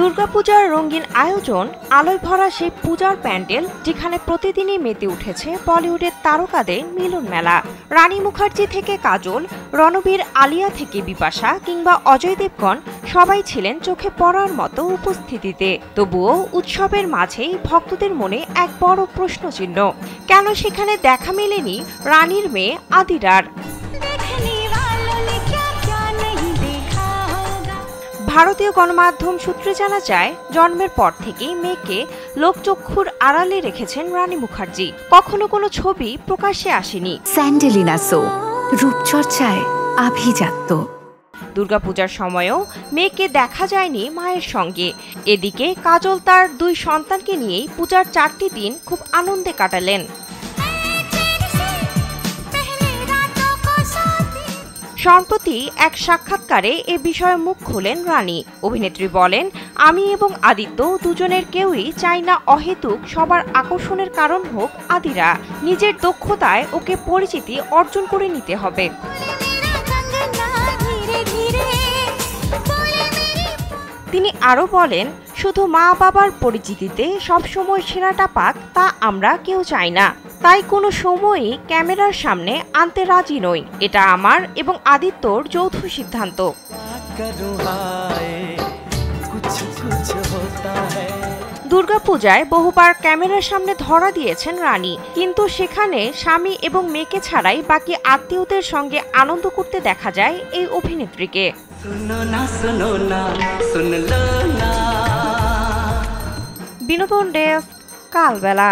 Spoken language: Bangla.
দুর্গাপূজার রঙিন আয়োজন, আলোয় ভরা সেই পূজার প্যান্ডেল যেখানে প্রতিদিনই মেতে উঠেছে বলিউডের তারকাদের মিলন মেলা। রানী মুখার্জি থেকে কাজল, রণবীর, আলিয়া থেকে বিপাশা কিংবা অজয় দেবগন সবাই ছিলেন চোখে পড়ার মতো উপস্থিতিতে। তবুও উৎসবের মাঝেই ভক্তদের মনে এক বড় প্রশ্নচিহ্ন, কেন সেখানে দেখা মেলেনি রানীর মেয়ে আদিরার। ভারতীয় গণমাধ্যম সূত্রে জানা যায়, জন্মের পর থেকেই মেয়েকে লোকচক্ষুর আড়ালে রেখেছেন রানী মুখার্জি। কখনো কোনো ছবি প্রকাশ্যে আসেনি। স্যান্ডেলিনা সো, রূপচর্চায় আভিজাত্য। দুর্গাপূজার সময়ও মেয়েকে দেখা যায়নি মায়ের সঙ্গে। এদিকে কাজল তার 2 সন্তানকে নিয়েই পূজার 4টি দিন খুব আনন্দে কাটালেন। সম্প্রতি এক সাক্ষাৎকারে এ বিষয়ে মুখ খুলেন রানী। অভিনেত্রী বলেন, আমি এবং আদিত্য দুজনের কেউই চাই না অহেতুক সবার আকর্ষণের কারণ হোক আদিরা। নিজের দক্ষতায় ওকে পরিচিতি অর্জন করে নিতে হবে। তিনি আরও বলেন, শুধু মা বাবার পরিচিতিতে সবসময় সেরাটা পাক তা আমরা কেউ চাই না। তাই কোনো সময়ই ক্যামেরার সামনে আনতে রাজি নই। এটা আমার এবং আদিত্যর যৌথ সিদ্ধান্ত। দুর্গাপূজায় বহুবার ক্যামেরার সামনে ধরা দিয়েছেন রানী, কিন্তু সেখানে স্বামী এবং মেয়েকে ছাড়াই বাকি আত্মীয়দের সঙ্গে আনন্দ করতে দেখা যায় এই অভিনেত্রীকে। বিনোদন ডেস্ক, কালবেলা।